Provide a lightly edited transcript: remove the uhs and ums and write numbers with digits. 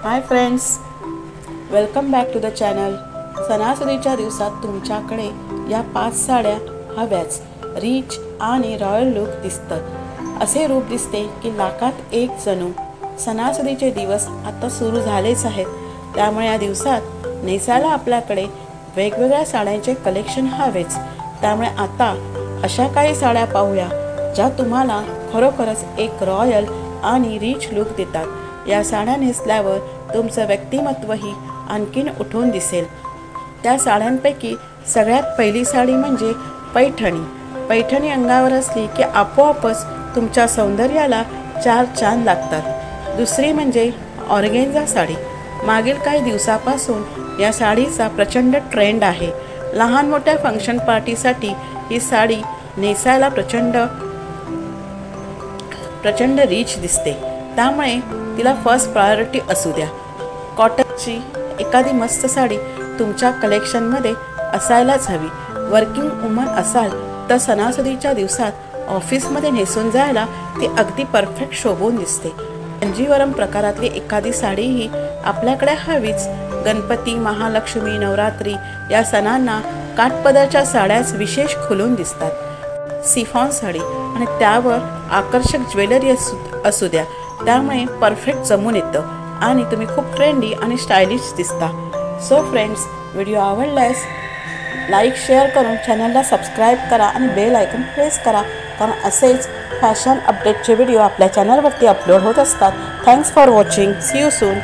High friends, welcome back to the channel. सणासुदीच्या दिवसात तुमच्याकडे या 5 साड्या हव्याच, रिच आणि रॉयल लुक दिसतं। असे रूप दिसते की लाखात एक जणू। सणासुदीचे दिवस आता सुरू झालेच आहेत, त्यामुळे या दिवसात नेसायला आपल्याकडे वेगवेगळ्या साड्यांचे कलेक्शन हवेच। त्यामुळे आता अशा काही साड्या पाहूया ज्या तुम्हाला खरोखरच एक रॉयल आणि रिच लुक देतात। या साड्या नेसल्यावर तुमचं व्यक्तिमत्वही आणखीन उठून दिसेल। त्या साड्यांपैकी सगळ्यात पहिली साडी म्हणजे पैठणी। पैठणी अंगावर असली की आपोआपच तुमच्या सौंदर्याला 4 चांद लागतात। दुसरी म्हणजे ऑर्गेन्झा साडी। मागील काही दिवसापासून या साडीचा प्रचंड ट्रेंड आहे। लहान मोठ्या फंक्शन पार्टीसाठी ही साडी नेसायला प्रचंड रिच दिसते, त्यामुळे तिला फर्स्ट प्रायोरिटी असू द्या। कॉटनची एखादी मस्त साडी तुमच्या कलेक्शनमध्ये असायलाच हवी। वर्किंग वुमन असाल तर सणासुदीच्या दिवसात ऑफिसमध्ये नेसून जायला ती अगदी परफेक्ट शोभून दिसते। कांजीवरम प्रकारातली एखादी साडीही आपल्याकडे हवीच। गणपती, महालक्ष्मी, नवरात्री या सणांना काठपदराच्या साड्याच विशेष खुलून दिसतात। सिफॉन साडी आणि त्यावर आकर्षक ज्वेलरी असू द्या, त्यामुळे परफेक्ट जमून येतं आणि तुम्ही खूप ट्रेंडी आणि स्टायलिश दिसता। सो फ्रेंड्स, व्हिडिओ आवडल्यास लाईक शेअर करून चॅनलला सबस्क्राईब करा आणि बेल आयकॉन प्रेस करा, कारण असेच फॅशन अपडेटचे व्हिडिओ आपल्या चॅनलवरती अपलोड होत असतात। Thanks for watching. See you soon.